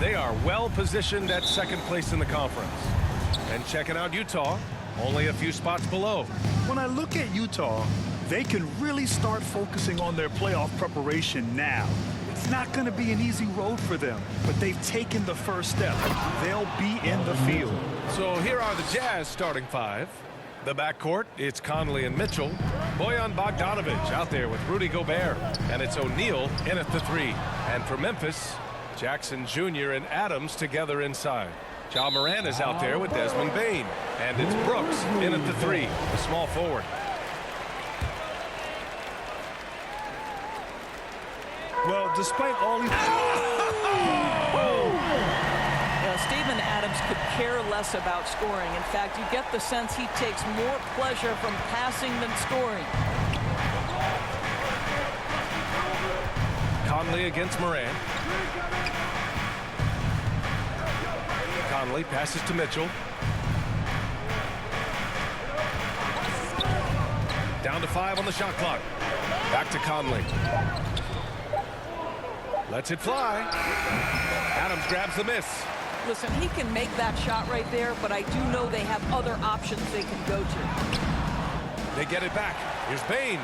They are well positioned at second place in the conference. And checking out Utah, only a few spots below. When I look at Utah, they can really start focusing on their playoff preparation now. It's not going to be an easy road for them, but they've taken the first step. They'll be in the field. So here are the Jazz starting five. The backcourt, it's Conley and Mitchell. Bojan Bogdanovic out there with Rudy Gobert. And it's O'Neal in at the three. And for Memphis, Jackson Jr. and Adams together inside. Ja Morant is out there with Desmond Bane. And it's Brooks in at the three, the small forward. Well, despite all these... Steven Adams could care less about scoring. In fact, you get the sense he takes more pleasure from passing than scoring. Conley against Morant. Conley passes to Mitchell. Down to 5 on the shot clock. Back to Conley. Lets it fly. Adams grabs the miss. Listen, he can make that shot right there, but I do know they have other options they can go to. They get it back. Here's Bane.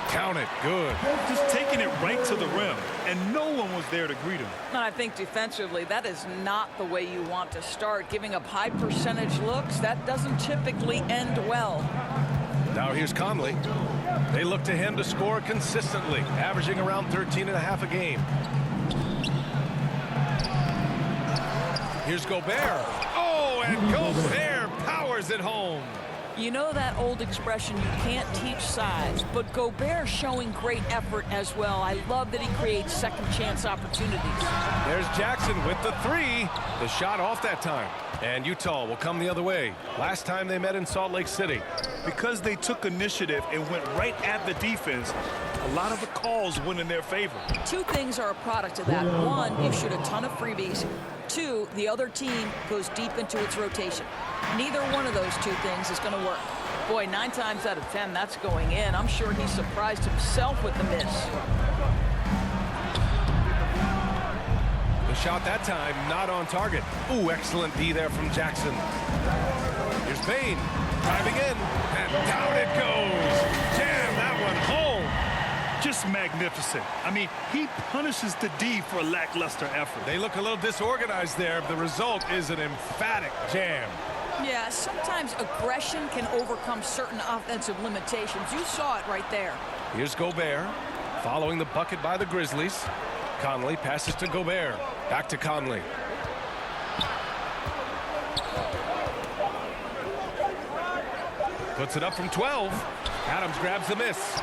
Count it. Good. Just taking it right to the rim, and no one was there to greet him. And I think defensively, that is not the way you want to start. Giving up high percentage looks, that doesn't typically end well. Now here's Conley. They look to him to score consistently, averaging around 13.5 a game. Here's Gobert. Oh, and Gobert powers it home. You know that old expression, you can't teach size, but Gobert showing great effort as well. I love that he creates second chance opportunities. There's Jackson with the three. The shot off that time. And Utah will come the other way. Last time they met in Salt Lake City. Because they took initiative and went right at the defense, a lot of the calls went in their favor. Two things are a product of that. One, you shoot a ton of freebies. Two, the other team goes deep into its rotation. Neither one of those two things is going to work. Boy, 9 times out of 10, that's going in. I'm sure he surprised himself with the miss. The shot that time, not on target. Ooh, excellent D there from Jackson. Here's Bane, driving in, and down it goes. Jam that one home. Just magnificent. I mean, he punishes the D for a lackluster effort. They look a little disorganized there. The result is an emphatic jam. Yeah, sometimes aggression can overcome certain offensive limitations. You saw it right there. Here's Gobert, following the bucket by the Grizzlies. Conley passes to Gobert. Back to Conley. Puts it up from 12. Adams grabs the miss.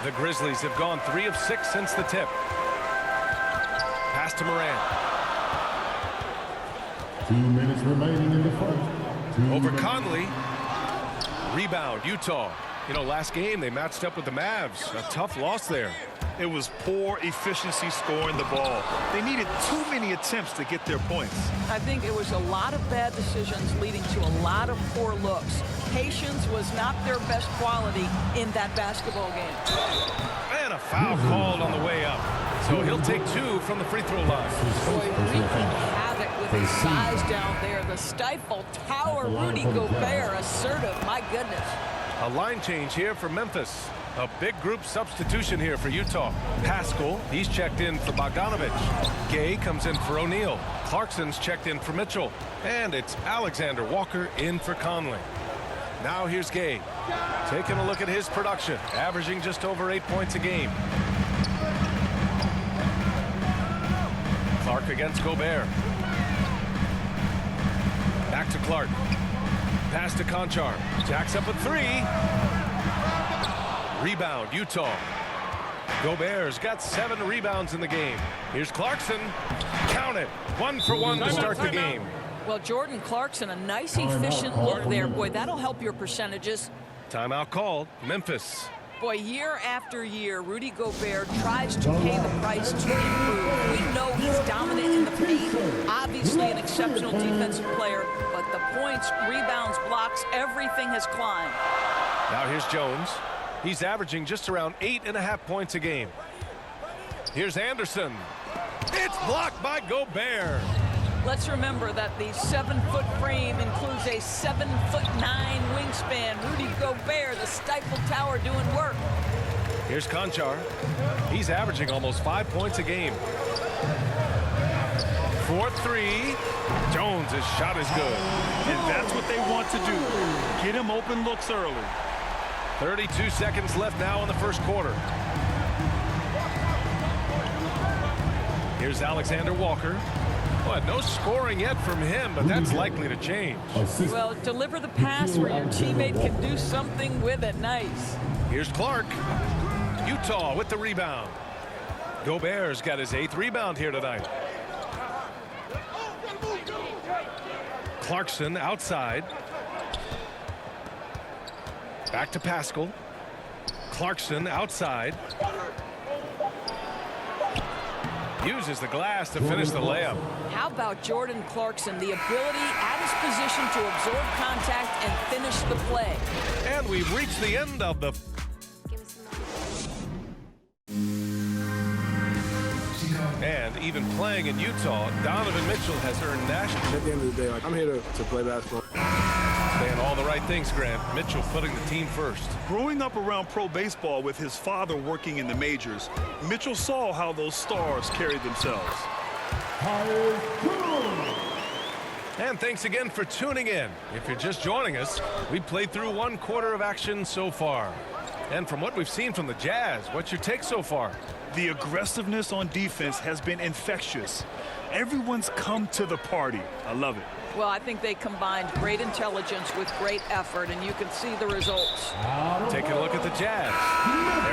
The Grizzlies have gone 3 of 6 since the tip. Pass to Morant. 2 minutes remaining in the first. Over Conley. Rebound, Utah. You know, last game they matched up with the Mavs. A tough loss there. It was poor efficiency scoring the ball. They needed too many attempts to get their points. I think it was a lot of bad decisions leading to a lot of poor looks. Patience was not their best quality in that basketball game. And a foul called on the way up. So he'll take 2 from the free throw line. Boy, wreaking havoc with his size down there. The stifle tower, Rudy Gobert, assertive, my goodness. A line change here for Memphis. A big group substitution here for Utah. Pascal, he's checked in for Bogdanovic. Gay comes in for O'Neal. Clarkson's checked in for Mitchell. And it's Alexander Walker in for Conley. Now here's Gay. Taking a look at his production, averaging just over 8 points a game. Clark against Gobert. Back to Clark. Pass to Conchar. Jacks up a 3. Rebound, Utah. Gobert's got 7 rebounds in the game. Here's Clarkson. Count it. 1 for 1 to start the game. Well, Jordan Clarkson, a nice, efficient look there. Boy, that'll help your percentages. Timeout called. Memphis. Boy, year after year, Rudy Gobert tries to pay the price to improve. We know he's dominant in the paint, obviously an exceptional defensive player, but the points, rebounds, blocks, everything has climbed. Now here's Jones. He's averaging just around 8.5 points a game. Here's Anderson. It's blocked by Gobert. Let's remember that the 7-foot frame includes a 7'9" wingspan. Rudy Gobert, the Stifle Tower, doing work. Here's Conchar. He's averaging almost 5 points a game. 4-3. Jones' shot is good. And that's what they want to do. Get him open looks early. 32 seconds left now in the first quarter. Here's Alexander Walker. Well, no scoring yet from him, but that's likely to change. Well, deliver the pass where your teammate can do something with it. Nice. Here's Clark. Utah with the rebound. Gobert's got his 8th rebound here tonight. Clarkson outside. Back to Pascal. Clarkson outside. Uses the glass to finish the layup. How about Jordan Clarkson, the ability at his position to absorb contact and finish the play. And we've reached the end of the... And even playing in Utah, Donovan Mitchell has earned national... At the end of the day, like, I'm here to play basketball. Saying all the right things, Grant. Mitchell putting the team first. Growing up around pro baseball with his father working in the majors, Mitchell saw how those stars carried themselves. And thanks again for tuning in. If you're just joining us, we played through 1 quarter of action so far. And from what we've seen from the Jazz, what's your take so far? The aggressiveness on defense has been infectious. Everyone's come to the party. I love it. Well, I think they combined great intelligence with great effort, and you can see the results. Taking a look at the Jazz.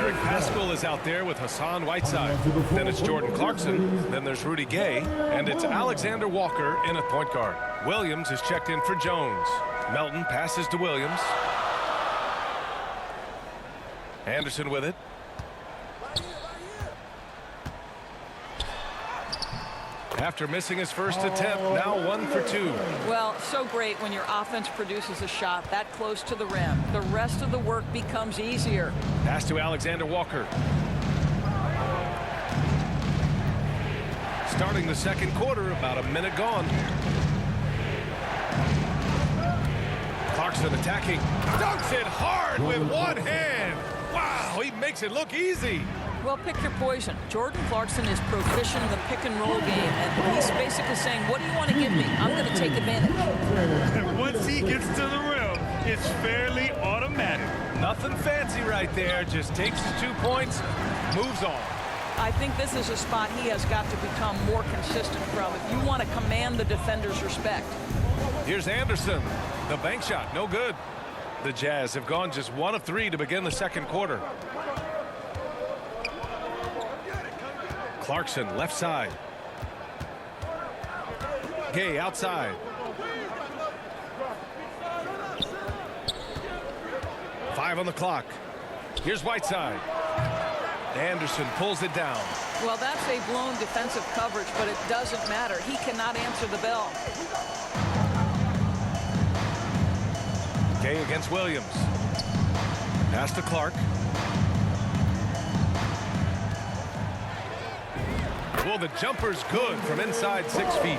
Eric Pascal is out there with Hassan Whiteside. Then it's Jordan Clarkson. Then there's Rudy Gay. And it's Alexander Walker in at point guard. Williams is checked in for Jones. Melton passes to Williams. Anderson with it. After missing his first attempt, now 1 for 2. Well, so great when your offense produces a shot that close to the rim. The rest of the work becomes easier. Pass to Alexander Walker. Starting the second quarter, about a minute gone. Clarkson attacking. Dunks it hard with one hand. Wow, he makes it look easy. Well, pick your poison. Jordan Clarkson is proficient in the pick-and-roll game, and he's basically saying, what do you want to give me? I'm going to take advantage. And once he gets to the rim, it's fairly automatic. Nothing fancy right there. Just takes his 2 points, moves on. I think this is a spot he has got to become more consistent from if you want to command the defender's respect. Here's Anderson. The bank shot, no good. The Jazz have gone just 1 of 3 to begin the second quarter. Clarkson left side. Gay outside. 5 on the clock. Here's Whiteside. Anderson pulls it down. Well, that's a blown defensive coverage, but it doesn't matter. He cannot answer the bell. Gay against Williams. Pass to Clark. Well, the jumper's good from inside 6 feet.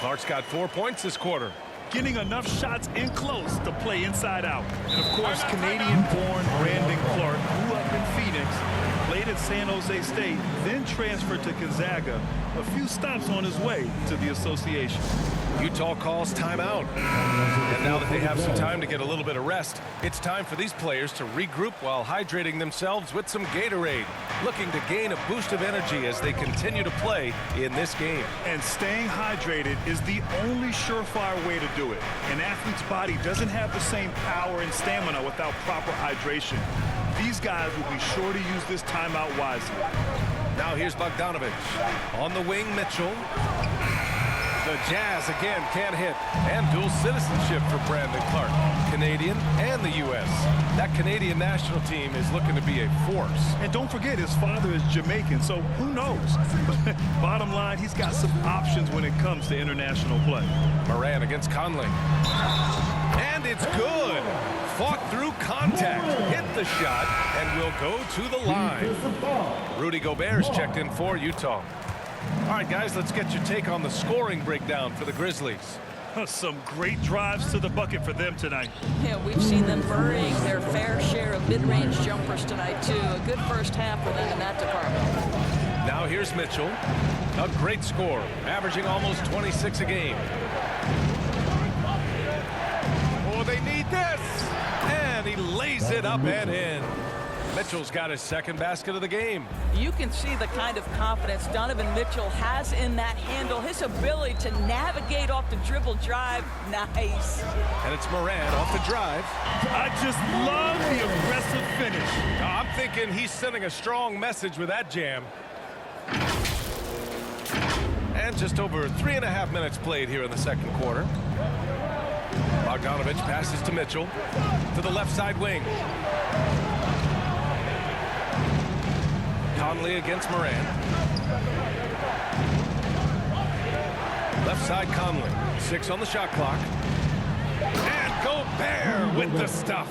Clark's got 4 points this quarter. Getting enough shots in close to play inside out. And of course, Canadian-born Brandon Clark grew up in Phoenix, played at San Jose State, then transferred to Gonzaga. A few stops on his way to the association. Utah calls timeout. And now that they have some time to get a little bit of rest, it's time for these players to regroup while hydrating themselves with some Gatorade, looking to gain a boost of energy as they continue to play in this game. And staying hydrated is the only surefire way to do it. An athlete's body doesn't have the same power and stamina without proper hydration. These guys will be sure to use this timeout wisely. Now here's Bogdanovich. On the wing, Mitchell. The Jazz again can't hit. And dual citizenship for Brandon Clark. Canadian and the U.S. That Canadian national team is looking to be a force. And don't forget, his father is Jamaican, so who knows? Bottom line, he's got some options when it comes to international play. Moran against Conley. And it's good. Fought through contact, hit the shot, and will go to the line. Rudy Gobert's checked in for Utah. All right, guys, let's get your take on the scoring breakdown for the Grizzlies. Some great drives to the bucket for them tonight. Yeah, we've seen them burying their fair share of mid-range jumpers tonight, too. A good first half for them in that department. Now here's Mitchell. A great score, averaging almost 26 a game. Oh, they need this. And he lays it up and in. Mitchell's got his second basket of the game. You can see the kind of confidence Donovan Mitchell has in that handle. His ability to navigate off the dribble drive. Nice. And it's Morant off the drive. I just love the aggressive finish. I'm thinking he's sending a strong message with that jam. And just over 3.5 minutes played here in the second quarter. Bogdanovich passes to Mitchell to the left side wing. Conley against Morant. Left side Conley. 6 on the shot clock. And Gobert with the stuff.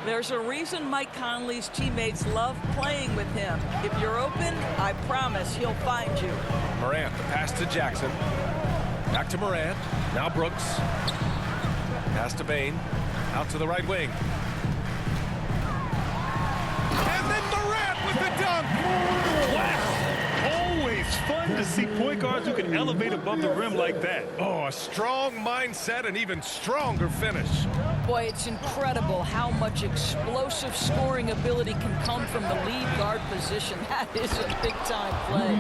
There's a reason Mike Conley's teammates love playing with him. If you're open, I promise he'll find you. Morant, the pass to Jackson. Back to Morant. Now Brooks. Pass to Bane. Out to the right wing. And then Morant with the dunk. Wow. Always fun to see point guards who can elevate above the rim like that. Oh, a strong mindset and even stronger finish. Boy, it's incredible how much explosive scoring ability can come from the lead guard position. That is a big-time play.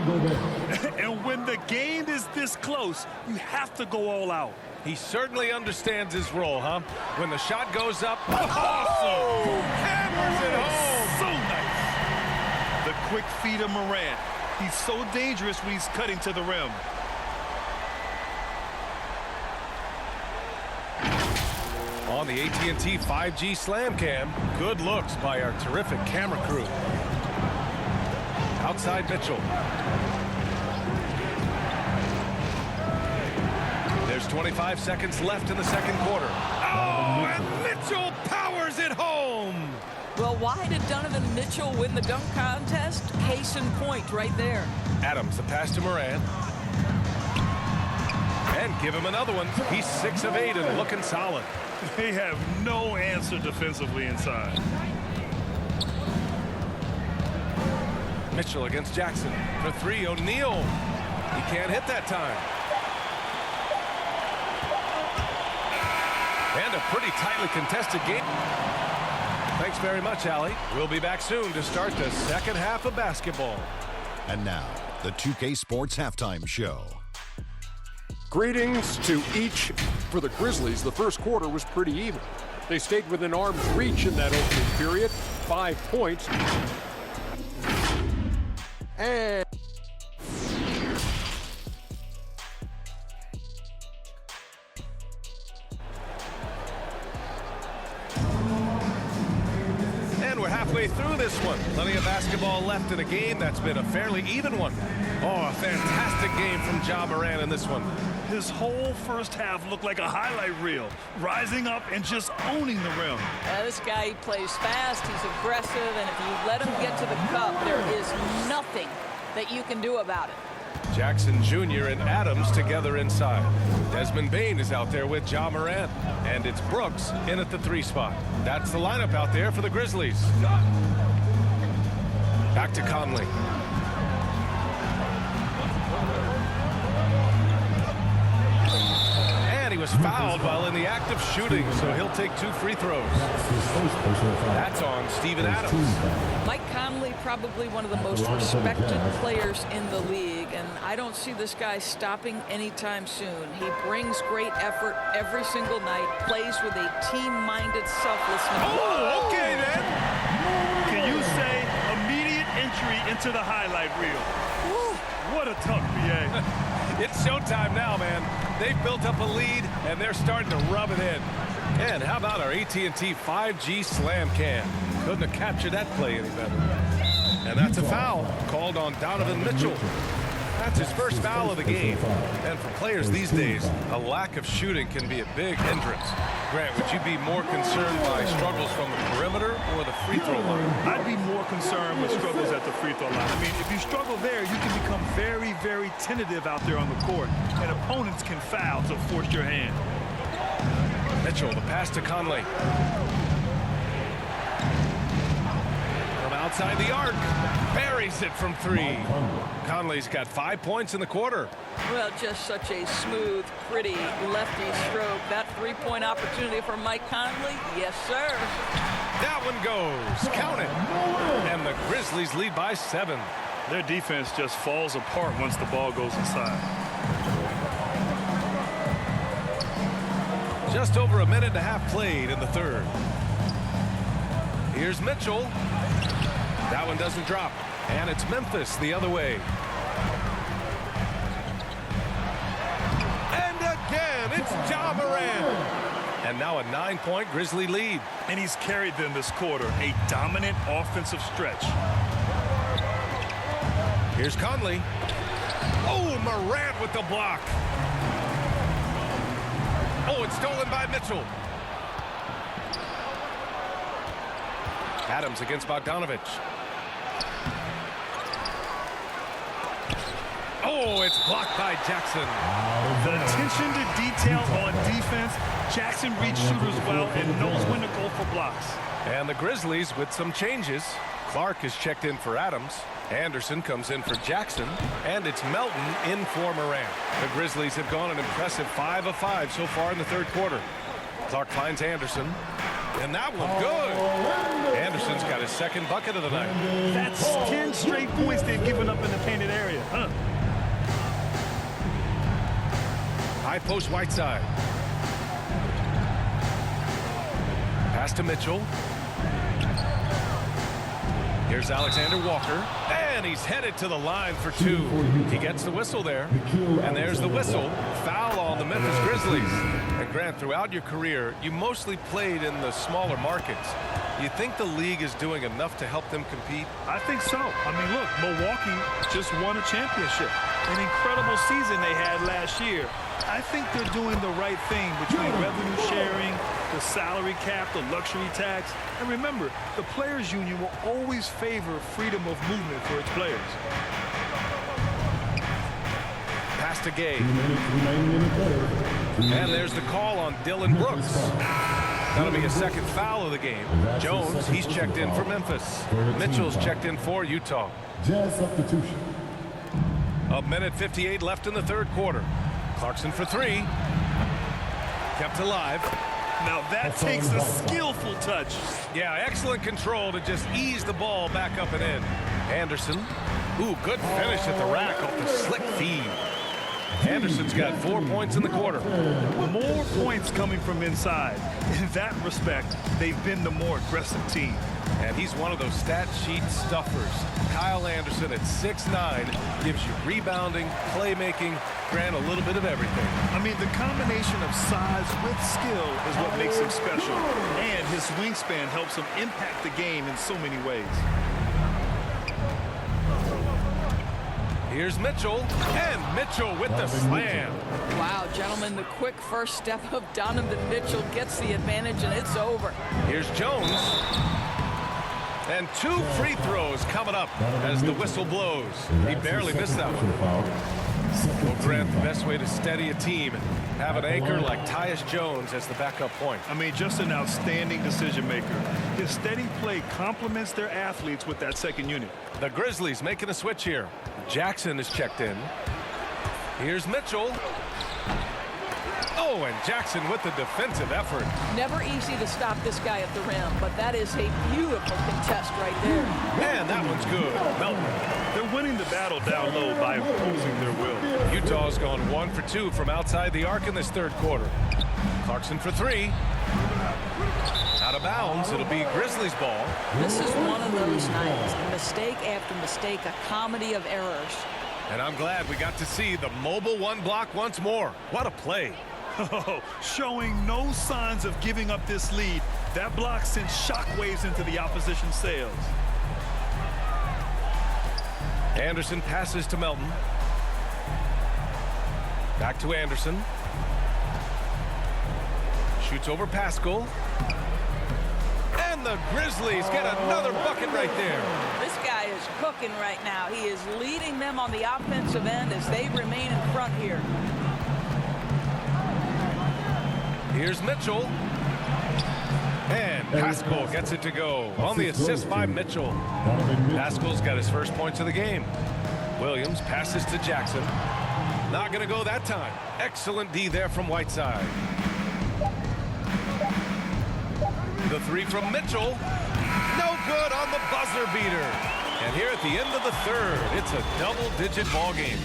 And when the game is this close, you have to go all out. He certainly understands his role, huh? When the shot goes up, awesome! Hammers it home! So nice. The quick feed of Morant. He's so dangerous when he's cutting to the rim. On the AT&T 5G Slam Cam, good looks by our terrific camera crew. Outside Mitchell. There's 25 seconds left in the second quarter. Oh, and Mitchell powers it home! Well, why did Donovan Mitchell win the dunk contest? Case in point right there. Adams, the pass to Morant. And give him another one. He's 6 of 8 and looking solid. They have no answer defensively inside. Mitchell against Jackson for 3. O'Neal. He can't hit that time. And a pretty tightly contested game. Thanks very much, Allie. We'll be back soon to start the second half of basketball. And now, the 2K Sports Halftime Show. Greetings to each. For the Grizzlies, the first quarter was pretty even. They stayed within arm's reach in that opening period. 5 points. And we're halfway through this one. Plenty of basketball left in a game that's been a fairly even one. Oh, a fantastic game from Ja Morant in this one. His whole first half looked like a highlight reel, rising up and just owning the rim. This guy, he plays fast, he's aggressive, and if you let him get to the cup, there is nothing that you can do about it. Jackson Jr. and Adams together inside. Desmond Bane is out there with Ja Morant. And it's Brooks in at the 3 spot. That's the lineup out there for the Grizzlies. Back to Conley. And he was fouled while in the act of shooting, so he'll take 2 free throws. That's on Steven Adams. Mike Conley, probably one of the most respected players in the league, and I don't see this guy stopping anytime soon. He brings great effort every single night, plays with a team-minded selflessness. Oh, okay then. Can you say immediate entry into the highlight reel? Woo, what a tough BA. It's showtime now, man. They've built up a lead, and they're starting to rub it in. And how about our AT&T 5G Slam Cam? Couldn't have captured that play any better. And that's a foul called on Donovan Mitchell. That's his first foul of the game. And for players these days, a lack of shooting can be a big hindrance. Grant, would you be more concerned by struggles from the perimeter or the free throw line? I'd be more concerned with struggles at the free throw line. I mean, if you struggle there, you can become very, very tentative out there on the court, and opponents can foul to force your hand. Mitchell, the pass to Conley. From outside the arc, buries it from three. Conley's got 5 points in the quarter. Well, just such a smooth, pretty lefty stroke. That three-point opportunity for Mike Conley, yes, sir. That one goes. Count it. And the Grizzlies lead by 7. Their defense just falls apart once the ball goes inside. Just over a minute and a half played in the third. Here's Mitchell. That one doesn't drop. And it's Memphis the other way. And again, it's Ja Morant. And now a 9-point Grizzly lead. And he's carried them this quarter. A dominant offensive stretch. Here's Conley. Oh, Morant with the block. Oh, it's stolen by Mitchell. Adams against Bogdanovich. Oh, it's blocked by Jackson. The attention to detail on defense. Jackson reads shooters well and knows when to go for blocks. And the Grizzlies with some changes. Clark is checked in for Adams. Anderson comes in for Jackson. And it's Melton in for Morant. The Grizzlies have gone an impressive 5 of 5 so far in the third quarter. Clark finds Anderson. And that one good. Anderson's got his second bucket of the night. That's 10 straight points they've given up in the painted area. High post Whiteside. Pass to Mitchell. Here's Alexander Walker. And he's headed to the line for 2. He gets the whistle there. And there's the whistle. Foul on the Memphis Grizzlies. And Grant, throughout your career, you mostly played in the smaller markets. You think the league is doing enough to help them compete? I think so. I mean, look, Milwaukee just won a championship. An incredible season they had last year. I think they're doing the right thing between revenue sharing, the salary cap, the luxury tax. And remember, the Players Union will always favor freedom of movement for its players. Pass to Gay. And there's the call on Dylan Brooks. That'll be a second foul of the game. Jones, he's checked in for Memphis. Mitchell's checked in for Utah. Jazz substitution. A minute 58 left in the third quarter. Clarkson for 3. Kept alive. Now that takes a skillful touch. Yeah, excellent control to just ease the ball back up and in. Anderson. Ooh, good finish at the rack off the slick feed. Anderson's got 4 points in the quarter. More points coming from inside. In that respect, they've been the more aggressive team. And he's one of those stat sheet stuffers. Kyle Anderson at 6'9" gives you rebounding, playmaking, Grant, a little bit of everything. I mean, the combination of size with skill is what makes him special. And his wingspan helps him impact the game in so many ways. Here's Mitchell, and Mitchell with the slam. Wow, gentlemen, the quick first step of Donovan Mitchell gets the advantage, and it's over. Here's Jones. And 2 free throws coming up as the whistle blows. He barely missed that one. Well, Grant, the best way to steady a team, have an anchor like Tyus Jones as the backup point. I mean, just an outstanding decision maker. His steady play complements their athletes with that second unit. The Grizzlies making a switch here. Jackson is checked in. Here's Mitchell. Oh, and Jackson with the defensive effort. Never easy to stop this guy at the rim, but that is a beautiful contest right there. Man, that one's good. Melton. They're winning the battle down low by imposing their will. Utah's gone 1 for 2 from outside the arc in this third quarter. Clarkson for 3. Out of bounds. It'll be Grizzlies ball. This is one of those nights. Mistake after mistake, a comedy of errors. And I'm glad we got to see the mobile one block once more. What a play. Showing no signs of giving up this lead. That block sent shockwaves into the opposition's sails. Anderson passes to Melton. Back to Anderson. Shoots over Pascal. And the Grizzlies get another bucket right there. This guy is cooking right now. He is leading them on the offensive end as they remain in front here. Here's Mitchell. And Pascal gets it to go on the assist by Mitchell. Pascal's got his first points of the game. Williams passes to Jackson. Not going to go that time. Excellent D there from Whiteside. The three from Mitchell. No good on the buzzer beater. And here at the end of the third, it's a double-digit ball game.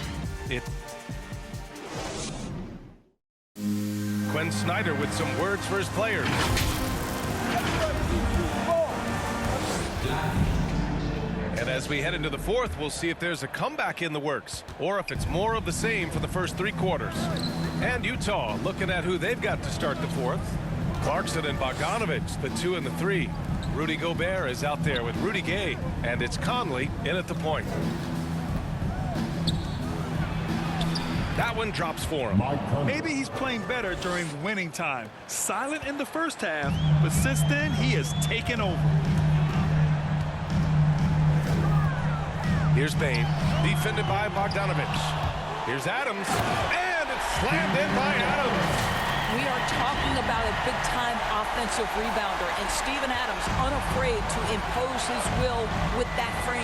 Quinn Snyder with some words for his players. And as we head into the fourth, we'll see if there's a comeback in the works or if it's more of the same for the first three quarters. And Utah looking at who they've got to start the fourth. Clarkson and Bogdanovich, the 2 and the 3. Rudy Gobert is out there with Rudy Gay, and it's Conley in at the point. That one drops for him. Maybe he's playing better during winning time. Silent in the first half, but since then, he has taken over. Here's Bain, defended by Bogdanovich. Here's Adams, and it's slammed in by Adams. We are talking about a big-time offensive rebounder, and Steven Adams unafraid to impose his will with that frame.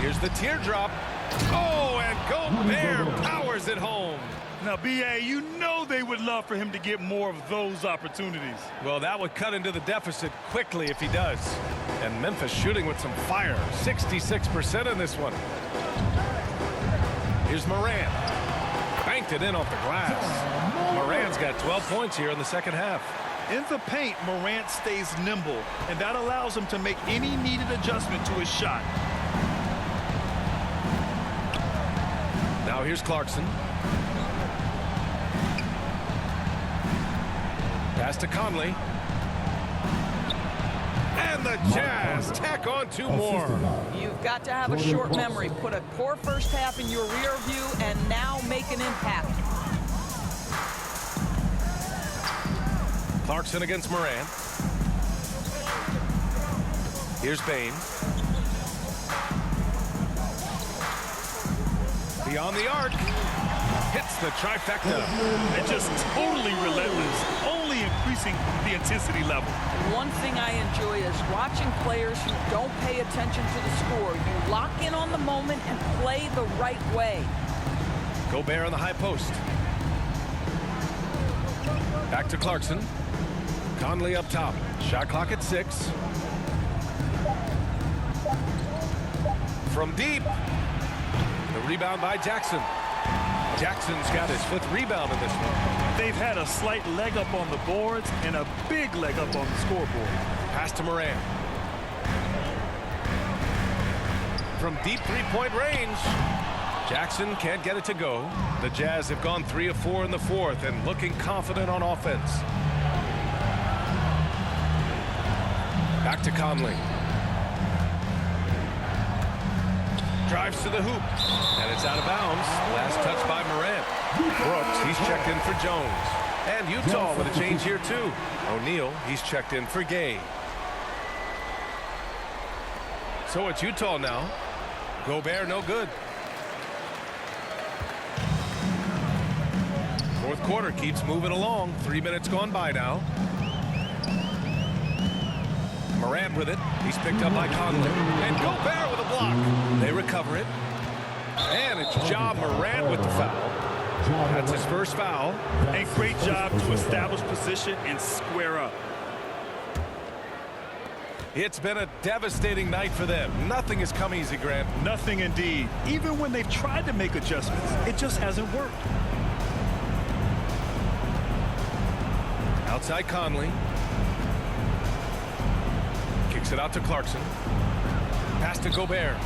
Here's the teardrop. Oh, and Gobert powers it home. Now, B.A., you know they would love for him to get more of those opportunities. Well, that would cut into the deficit quickly if he does. And Memphis shooting with some fire. 66% in this one. Here's Moran. Banked it in off the glass. Moran's got 12 points here in the second half. In the paint, Morant stays nimble, and that allows him to make any needed adjustment to his shot. Now here's Clarkson. Pass to Conley. And the Jazz tack on 2 more. You've got to have a short memory. Put a poor first half in your rear view and now make an impact. Clarkson against Moran. Here's Bain. Beyond the arc. Hits the trifecta. And just totally relentless, only increasing the intensity level. One thing I enjoy is watching players who don't pay attention to the score. You lock in on the moment and play the right way. Gobert on the high post. Back to Clarkson. Conley up top. Shot clock at 6. From deep. The rebound by Jackson. Jackson's got his 5th rebound in this one. They've had a slight leg up on the boards and a big leg up on the scoreboard. Pass to Moran. From deep 3-point range. Jackson can't get it to go. The Jazz have gone 3 of 4 in the fourth and looking confident on offense. Back to Conley. Drives to the hoop, and it's out of bounds. Last touch by Morant. Brooks, he's checked in for Jones. And Utah with a change here, too. O'Neal, he's checked in for Gay. So it's Utah now. Gobert, no good. Fourth quarter keeps moving along. 3 minutes gone by now. Morant with it. He's picked up by Conley. And Gobert with a block. They recover it. And it's Ja Morant with the foul. That's his first foul. A great job to establish position and square up. It's been a devastating night for them. Nothing has come easy, Grant. Nothing indeed. Even when they've tried to make adjustments, it just hasn't worked. Outside Conley. Kicks it out to Clarkson. Pass to Gobert.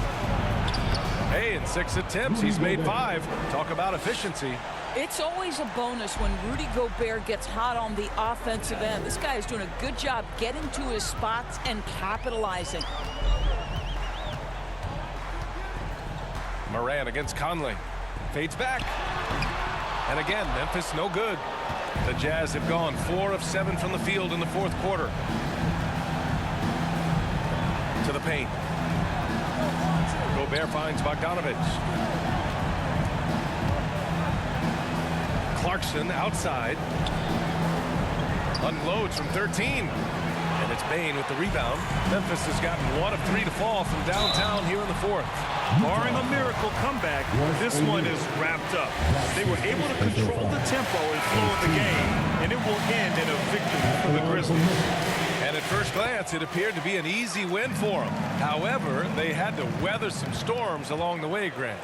Hey, in 6 attempts, he's made 5. Talk about efficiency. It's always a bonus when Rudy Gobert gets hot on the offensive end. This guy is doing a good job getting to his spots and capitalizing. Moran against Conley. Fades back. And again, Memphis no good. The Jazz have gone 4 of 7 from the field in the fourth quarter. To the paint. Gobert finds Bogdanovich. Clarkson outside. Unloads from 13. And it's Bane with the rebound. Memphis has gotten 1 of 3 to fall from downtown here in the fourth. Barring a miracle comeback, this one is wrapped up. They were able to control the tempo and flow of the game, and it will end in a victory for the Grizzlies. And at first glance, it appeared to be an easy win for them. However, they had to weather some storms along the way, Grant.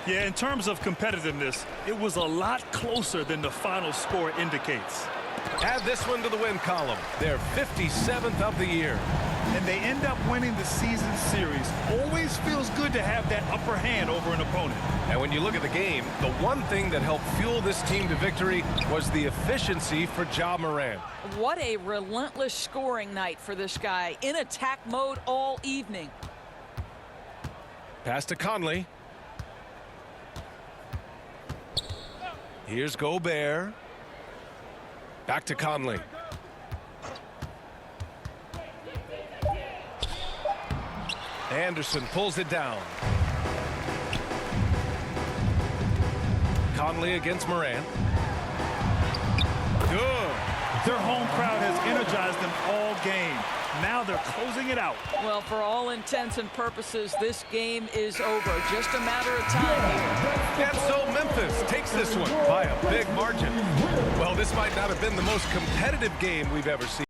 Yeah, in terms of competitiveness, it was a lot closer than the final score indicates. Add this one to the win column. They're 57th of the year. And they end up winning the season series. Always feels good to have that upper hand over an opponent. And when you look at the game, the one thing that helped fuel this team to victory was the efficiency for Ja Morant. What a relentless scoring night for this guy. In attack mode all evening. Pass to Conley. Here's Gobert. Back to Conley. Anderson pulls it down. Conley against Morant. Good. Their home crowd has energized them all game. Now they're closing it out. Well, for all intents and purposes, this game is over. Just a matter of time here. And so Memphis takes this one by a big margin. Well, this might not have been the most competitive game we've ever seen.